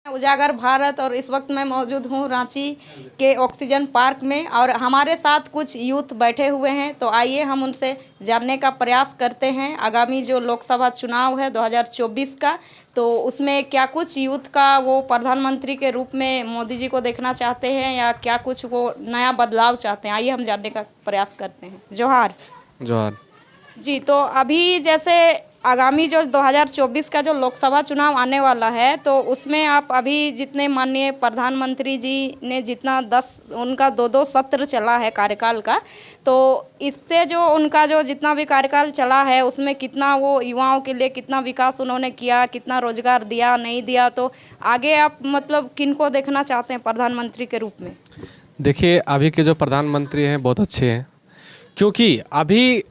उजागर भारत और इस वक्त मैं मौजूद हूँ रांची के ऑक्सीजन पार्क में और हमारे साथ कुछ यूथ बैठे हुए हैं। तो आइए हम उनसे जानने का प्रयास करते हैं आगामी जो लोकसभा चुनाव है 2024 का, तो उसमें क्या कुछ यूथ का वो प्रधानमंत्री के रूप में मोदी जी को देखना चाहते हैं या क्या कुछ वो नया बदलाव चाहते हैं। आइए हम जानने का प्रयास करते हैं। जोहार। जोहार जी, तो अभी जैसे आगामी जो 2024 का जो लोकसभा चुनाव आने वाला है, तो उसमें आप अभी जितने माननीय प्रधानमंत्री जी ने जितना उनका दो सत्र चला है कार्यकाल का, तो इससे जो उनका जो जितना भी कार्यकाल चला है उसमें कितना वो युवाओं के लिए कितना विकास उन्होंने किया, कितना रोजगार दिया नहीं दिया, तो आगे आप मतलब किनको देखना चाहते हैं प्रधानमंत्री के रूप में? देखिए, अभी के जो प्रधानमंत्री हैं बहुत अच्छे हैं, क्योंकि अभी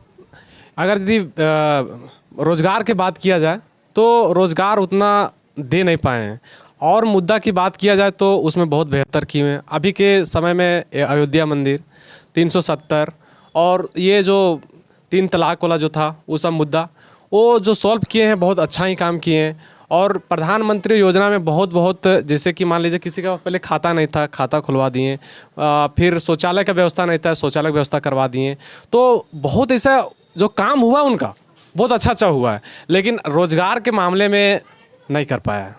अगर यदि रोज़गार की बात किया जाए तो रोज़गार उतना दे नहीं पाए हैं, और मुद्दा की बात किया जाए तो उसमें बहुत बेहतर किए हैं। अभी के समय में अयोध्या मंदिर 370 और ये जो 3 तलाक वाला जो था वो सब मुद्दा वो जो सॉल्व किए हैं, बहुत अच्छा ही काम किए हैं। और प्रधानमंत्री योजना में बहुत जैसे कि मान लीजिए किसी का पहले खाता नहीं था, खाता खुलवा दिए, फिर शौचालय का व्यवस्था नहीं था, शौचालय की व्यवस्था करवा दिए। तो बहुत ऐसा जो काम हुआ उनका बहुत अच्छा हुआ है, लेकिन रोज़गार के मामले में नहीं कर पाया है।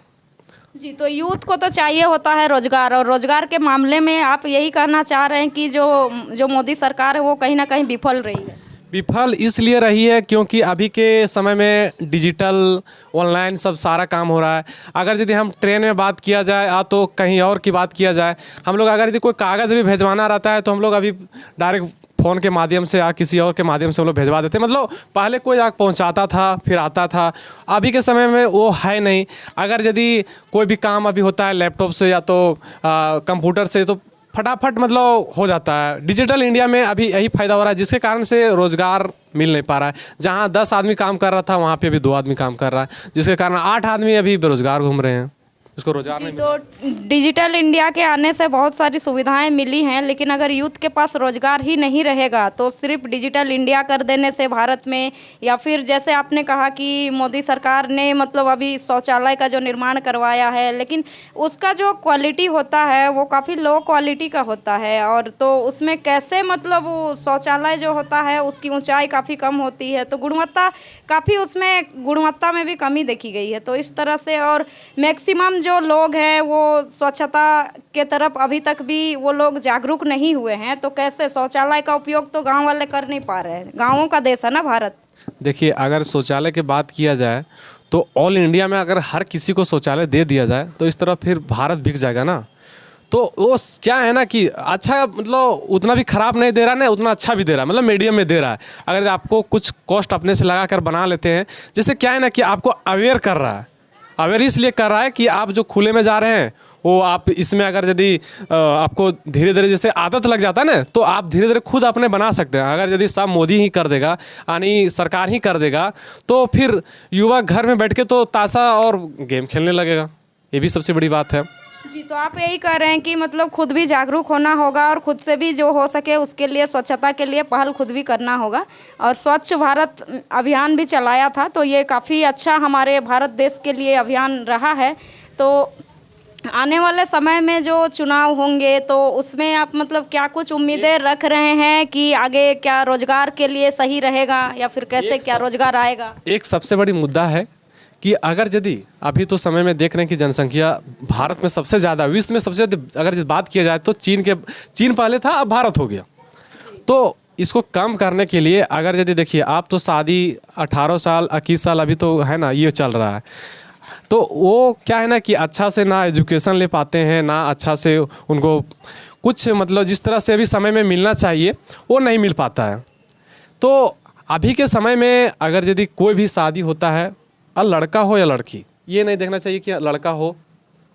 जी, तो यूथ को तो चाहिए होता है रोजगार, और रोजगार के मामले में आप यही कहना चाह रहे हैं कि जो मोदी सरकार है वो कहीं ना कहीं विफल रही है। विफल इसलिए रही है क्योंकि अभी के समय में डिजिटल ऑनलाइन सब सारा काम हो रहा है। अगर यदि हम ट्रेन में बात किया जाए तो कहीं और की बात किया जाए, हम लोग अगर यदि कोई कागज़ भी भेजवाना रहता है तो हम लोग अभी डायरेक्ट फ़ोन के माध्यम से या किसी और के माध्यम से हम लोग भेजवा देते हैं। मतलब पहले कोई आग पहुंचाता था फिर आता था, अभी के समय में वो है नहीं। अगर यदि कोई भी काम अभी होता है लैपटॉप से या तो कंप्यूटर से, तो फटाफट मतलब हो जाता है। डिजिटल इंडिया में अभी यही फ़ायदा हो रहा है, जिसके कारण से रोज़गार मिल नहीं पा रहा है। जहाँ 10 आदमी काम कर रहा था वहाँ पे अभी 2 आदमी काम कर रहा है, जिसके कारण 8 आदमी अभी बेरोज़गार घूम रहे हैं, उसको रोज़गार नहीं। तो डिजिटल इंडिया के आने से बहुत सारी सुविधाएं मिली हैं, लेकिन अगर यूथ के पास रोजगार ही नहीं रहेगा तो सिर्फ डिजिटल इंडिया कर देने से भारत में, या फिर जैसे आपने कहा कि मोदी सरकार ने मतलब अभी शौचालय का जो निर्माण करवाया है, लेकिन उसका जो क्वालिटी होता है वो काफ़ी लो क्वालिटी का होता है, और तो उसमें कैसे मतलब वो शौचालय जो होता है उसकी ऊंचाई काफ़ी कम होती है, तो गुणवत्ता में भी कमी देखी गई है। तो इस तरह से, और मैक्सिमम जो लोग हैं वो स्वच्छता के तरफ अभी तक भी वो लोग जागरूक नहीं हुए हैं, तो कैसे शौचालय का उपयोग तो गांव वाले कर नहीं पा रहे हैं। गांवों का देश है ना भारत। देखिए, अगर शौचालय की बात किया जाए तो ऑल इंडिया में अगर हर किसी को शौचालय दे दिया जाए तो इस तरह फिर भारत बिक जाएगा ना। तो वो क्या है ना कि अच्छा मतलब उतना भी ख़राब नहीं दे रहा ना, उतना अच्छा भी दे रहा है, मतलब मीडियम में दे रहा है। अगर आपको कुछ कॉस्ट अपने से लगा कर बना लेते हैं, जैसे क्या है ना कि आपको अवेयर कर रहा है। अवेयर इसलिए कर रहा है कि आप जो खुले में जा रहे हैं वो आप इसमें अगर यदि आपको धीरे धीरे जैसे आदत लग जाता है ना, तो आप धीरे धीरे खुद अपने बना सकते हैं। अगर यदि सब मोदी ही कर देगा, यानी सरकार ही कर देगा, तो फिर युवा घर में बैठ के तो ताशा और गेम खेलने लगेगा। ये भी सबसे बड़ी बात है। जी, तो आप यही कह रहे हैं कि मतलब खुद भी जागरूक होना होगा और खुद से भी जो हो सके उसके लिए स्वच्छता के लिए पहल खुद भी करना होगा। और स्वच्छ भारत अभियान भी चलाया था, तो ये काफ़ी अच्छा हमारे भारत देश के लिए अभियान रहा है। तो आने वाले समय में जो चुनाव होंगे तो उसमें आप मतलब क्या कुछ उम्मीदें रख रहे हैं कि आगे क्या रोजगार के लिए सही रहेगा या फिर कैसे क्या रोजगार आएगा? एक सबसे बड़ी मुद्दा है कि अगर यदि अभी तो समय में देख रहे हैं कि जनसंख्या भारत में सबसे ज़्यादा, विश्व में सबसे ज़्यादा अगर बात किया जाए तो चीन पहले था, अब भारत हो गया। तो इसको कम करने के लिए अगर यदि देखिए आप तो शादी 18 साल 21 साल अभी तो है ना, ये चल रहा है। तो वो क्या है ना कि अच्छा से ना एजुकेशन ले पाते हैं, ना अच्छा से उनको कुछ मतलब जिस तरह से अभी समय में मिलना चाहिए वो नहीं मिल पाता है। तो अभी के समय में अगर यदि कोई भी शादी होता है, और लड़का हो या लड़की, ये नहीं देखना चाहिए कि लड़का हो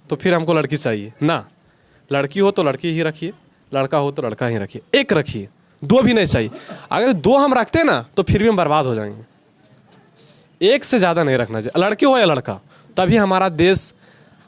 तो फिर हमको लड़की चाहिए ना, लड़की हो तो लड़की ही रखिए, लड़का हो तो लड़का ही रखिए, एक रखिए, 2 भी नहीं चाहिए। अगर 2 हम रखते हैं ना तो फिर भी हम बर्बाद हो जाएंगे। एक से ज़्यादा नहीं रखना चाहिए, लड़की हो या लड़का, तभी हमारा देश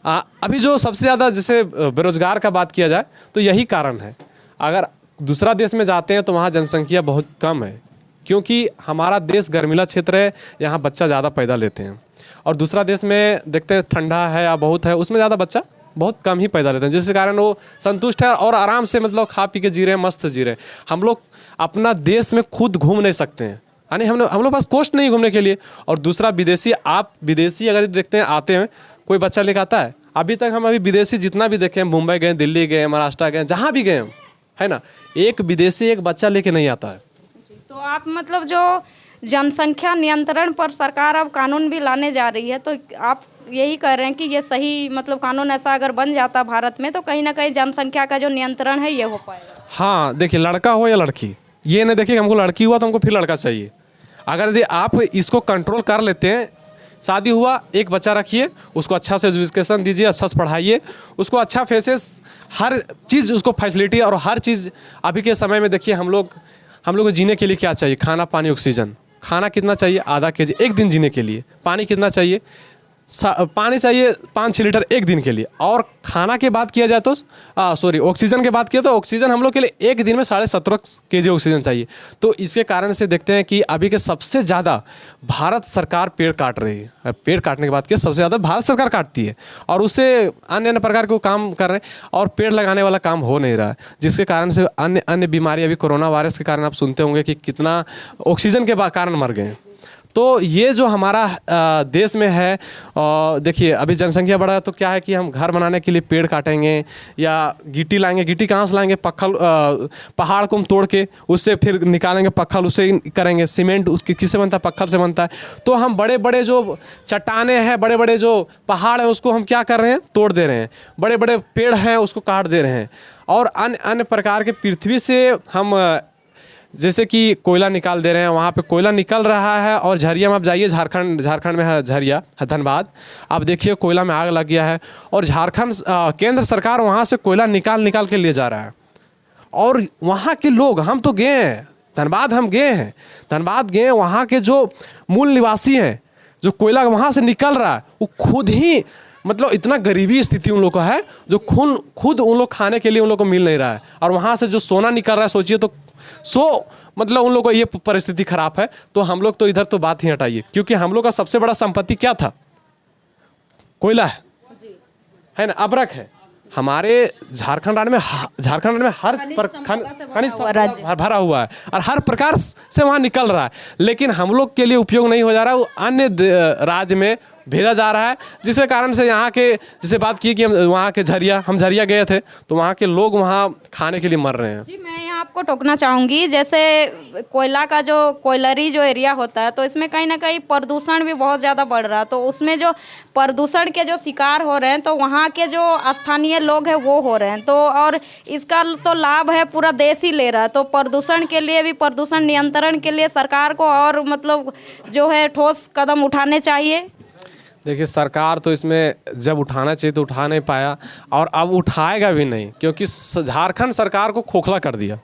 अभी जो सबसे ज़्यादा जैसे बेरोजगार का बात किया जाए तो यही कारण है। अगर दूसरा देश में जाते हैं तो वहाँ जनसंख्या बहुत कम है, क्योंकि हमारा देश गर्मीला क्षेत्र है, यहाँ बच्चा ज़्यादा पैदा लेते हैं। और दूसरा देश में देखते हैं ठंडा है या बहुत है, उसमें ज़्यादा बच्चा बहुत कम ही पैदा लेते हैं, जिसके कारण वो संतुष्ट है और आराम से मतलब खा पी के जी रहे हैं, मस्त जी रहे हैं। हम लोग अपना देश में खुद घूम नहीं सकते हैं, यानी हम लोग पास कोस्ट नहीं घूमने के लिए। और दूसरा विदेशी, आप विदेशी अगर देखते हैं आते हैं, कोई बच्चा लेकर आता है, अभी तक हम विदेशी जितना भी देखे हैं, मुंबई गए, दिल्ली गए, महाराष्ट्र गए, जहाँ भी गए हम, है ना, एक विदेशी एक बच्चा लेके नहीं आता है। तो आप मतलब जो जनसंख्या नियंत्रण पर सरकार अब कानून भी लाने जा रही है, तो आप यही कह रहे हैं कि ये सही मतलब कानून ऐसा अगर बन जाता भारत में तो कहीं ना कहीं जनसंख्या का जो नियंत्रण है ये हो पाएगा। हाँ, देखिए, लड़का हो या लड़की, ये नहीं देखिए हमको लड़की हुआ तो हमको फिर लड़का चाहिए। अगर यदि आप इसको कंट्रोल कर लेते हैं, शादी हुआ, एक बच्चा रखिए, उसको अच्छा से एजुकेशन दीजिए, अच्छा से पढ़ाइए, उसको अच्छा फेसेस, हर चीज़ उसको फैसिलिटी, और हर चीज़ अभी के समय में देखिए हम लोग को जीने के लिए क्या चाहिए, खाना, पानी, ऑक्सीजन। खाना कितना चाहिए, आधा केजी एक दिन जीने के लिए। पानी कितना चाहिए, पानी चाहिए 5-6 लीटर एक दिन के लिए। और खाना की बात किया जाए तो ऑक्सीजन की बात किया तो ऑक्सीजन हम लोग के लिए एक दिन में 17.5 केजी ऑक्सीजन चाहिए। तो इसके कारण से देखते हैं कि अभी के सबसे ज़्यादा भारत सरकार पेड़ काट रही है। पेड़ काटने की बात की सबसे ज़्यादा भारत सरकार काटती है, और उससे अन्य अन्य प्रकार के काम कर रहे हैं, और पेड़ लगाने वाला काम हो नहीं रहा है, जिसके कारण से अन्य अन्य बीमारी, अभी कोरोना वायरस के कारण आप सुनते होंगे कि कितना ऑक्सीजन के कारण मर गए। तो ये जो हमारा देश में है, देखिए अभी जनसंख्या बढ़ा है तो क्या है कि हम घर बनाने के लिए पेड़ काटेंगे या गिट्टी लाएंगे। गिट्टी कहाँ से लाएंगे, पत्थर, पहाड़ को हम तोड़ के उससे फिर निकालेंगे पत्थर, उससे करेंगे सीमेंट। उसकी किससे बनता है, पत्थर से बनता है। तो हम बड़े बड़े जो चट्टाने हैं, बड़े बड़े जो पहाड़ हैं, उसको हम क्या कर रहे हैं, तोड़ दे रहे हैं। बड़े बड़े पेड़ हैं उसको काट दे रहे हैं, और अन्य अन्य प्रकार के पृथ्वी से हम जैसे कि कोयला निकाल दे रहे हैं। वहाँ पे कोयला निकल रहा है, और झरिया में आप जाइए, झारखंड में है झरिया, धनबाद, आप देखिए कोयला में आग लग गया है, और झारखंड केंद्र सरकार वहाँ से कोयला निकाल के ले जा रहा है। और वहाँ के लोग, हम तो गए हैं धनबाद, हम गए हैं धनबाद गए, वहाँ के जो मूल निवासी हैं, जो कोयला वहाँ से निकल रहा है, वो खुद ही मतलब इतना गरीबी स्थिति उन लोग का है, जो खुद उन लोग खाने के लिए उन लोग को मिल नहीं रहा है। और वहाँ से जो सोना निकल रहा है, सोचिए तो मतलब उन लोग को ये परिस्थिति खराब है। तो हम लोग तो इधर तो बात ही हटाइए, क्योंकि हम लोग का सबसे बड़ा संपत्ति क्या था, कोयला है ना, अबरक है। हमारे झारखंड राज्य में हर खनिज भरा हुआ है, और हर प्रकार से वहाँ निकल रहा है, लेकिन हम लोग के लिए उपयोग नहीं हो जा रहा है, वो अन्य राज्य में भेजा जा रहा है। जिसके कारण से यहाँ के, जैसे बात की कि हम वहाँ के हम झरिया गए थे, तो वहाँ के लोग वहाँ खाने के लिए मर रहे हैं। जी, मैं यहाँ आपको टोकना चाहूँगी, जैसे कोयला का जो कोयलरी जो एरिया होता है, तो इसमें कहीं ना कहीं प्रदूषण भी बहुत ज़्यादा बढ़ रहा है। तो उसमें जो प्रदूषण के जो शिकार हो रहे हैं, तो वहाँ के जो स्थानीय लोग हैं वो हो रहे हैं। तो और इसका तो लाभ है पूरा देश ही ले रहा है। तो प्रदूषण के लिए भी, प्रदूषण नियंत्रण के लिए सरकार को और मतलब जो है ठोस कदम उठाने चाहिए। देखिए, सरकार तो इसमें जब उठाना चाहिए तो उठा नहीं पाया, और अब उठाएगा भी नहीं, क्योंकि झारखंड सरकार को खोखला कर दिया।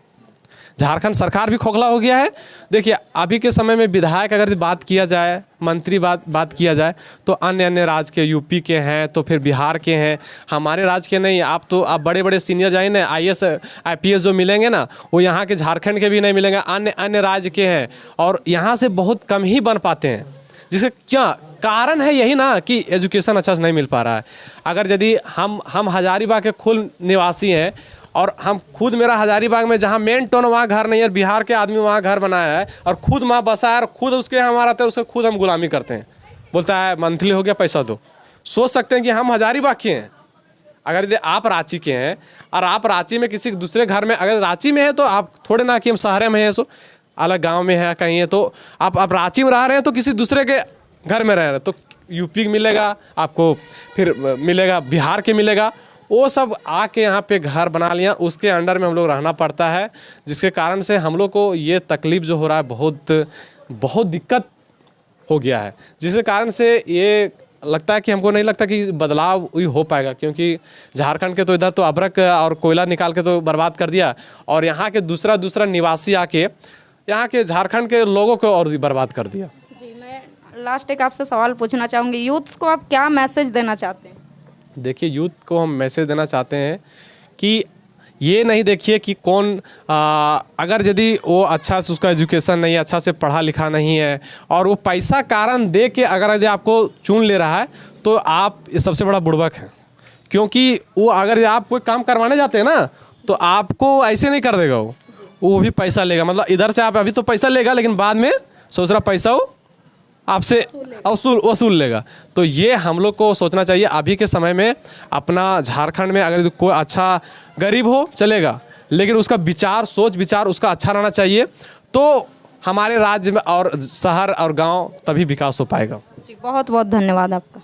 झारखंड सरकार भी खोखला हो गया है। देखिए, अभी के समय में विधायक अगर बात किया जाए, मंत्री बात किया जाए, तो अन्य राज्य के, यूपी के हैं, तो फिर बिहार के हैं, हमारे राज्य के नहीं। आप बड़े बड़े सीनियर जाइए ना, IAS IPS जो मिलेंगे ना, वो यहाँ के झारखंड के भी नहीं मिलेंगे, अन्य राज्य के हैं, और यहाँ से बहुत कम ही बन पाते हैं। जिसका क्या कारण है, यही ना कि एजुकेशन अच्छा से नहीं मिल पा रहा है। अगर यदि हम हजारीबाग के खुद निवासी हैं, और हम खुद, मेरा हजारीबाग में जहाँ मेन टाउन वहाँ घर नहीं है, बिहार के आदमी वहाँ घर बनाया है, और खुद वहाँ बसा है, और खुद उसके हमारा आते हैं, उसके खुद हम गुलामी करते हैं, बोलता है मंथली हो गया पैसा दो। सोच सकते हैं कि हम हजारीबाग के हैं। अगर यदि आप रांची के हैं, और आप रांची में किसी दूसरे घर में, अगर रांची में है तो आप थोड़े ना कि हम शहर में हैं, सो अलग गांव में है कहीं है, तो आप रांची में रह रहे हैं तो किसी दूसरे के घर में रह रहे हैं, तो यूपी मिलेगा आपको, फिर मिलेगा बिहार के मिलेगा, वो सब आके यहाँ पे घर बना लिया, उसके अंडर में हम लोग रहना पड़ता है। जिसके कारण से हम लोग को ये तकलीफ जो हो रहा है, बहुत दिक्कत हो गया है। जिसके कारण से ये लगता है कि हमको नहीं लगता कि बदलाव ही हो पाएगा, क्योंकि झारखंड के तो इधर तो अबरक और कोयला निकाल के तो बर्बाद कर दिया, और यहाँ के दूसरा निवासी आके यहाँ के झारखंड के लोगों को और बर्बाद कर दिया। जी, मैं लास्ट एक आपसे सवाल पूछना चाहूँगी, यूथ्स को आप क्या मैसेज देना चाहते हैं? देखिए, यूथ को हम मैसेज देना चाहते हैं कि ये नहीं देखिए कि कौन अगर यदि वो अच्छा से उसका एजुकेशन नहीं है, अच्छा से पढ़ा लिखा नहीं है, और वो पैसा कारण दे के अगर यदि आपको चुन ले रहा है, तो आप सबसे बड़ा बुड़बक है। क्योंकि वो अगर आप कोई काम करवाने जाते हैं ना तो आपको ऐसे नहीं कर देगा वो भी पैसा लेगा। मतलब इधर से आप अभी तो पैसा लेगा लेकिन बाद में सोच रहा पैसा वो आपसे वसूल लेगा। तो ये हम लोग को सोचना चाहिए अभी के समय में। अपना झारखंड में अगर कोई अच्छा गरीब हो चलेगा, लेकिन उसका विचार सोच विचार उसका अच्छा रहना चाहिए, तो हमारे राज्य में और शहर और गांव तभी विकास हो पाएगा। जी बहुत बहुत धन्यवाद आपका।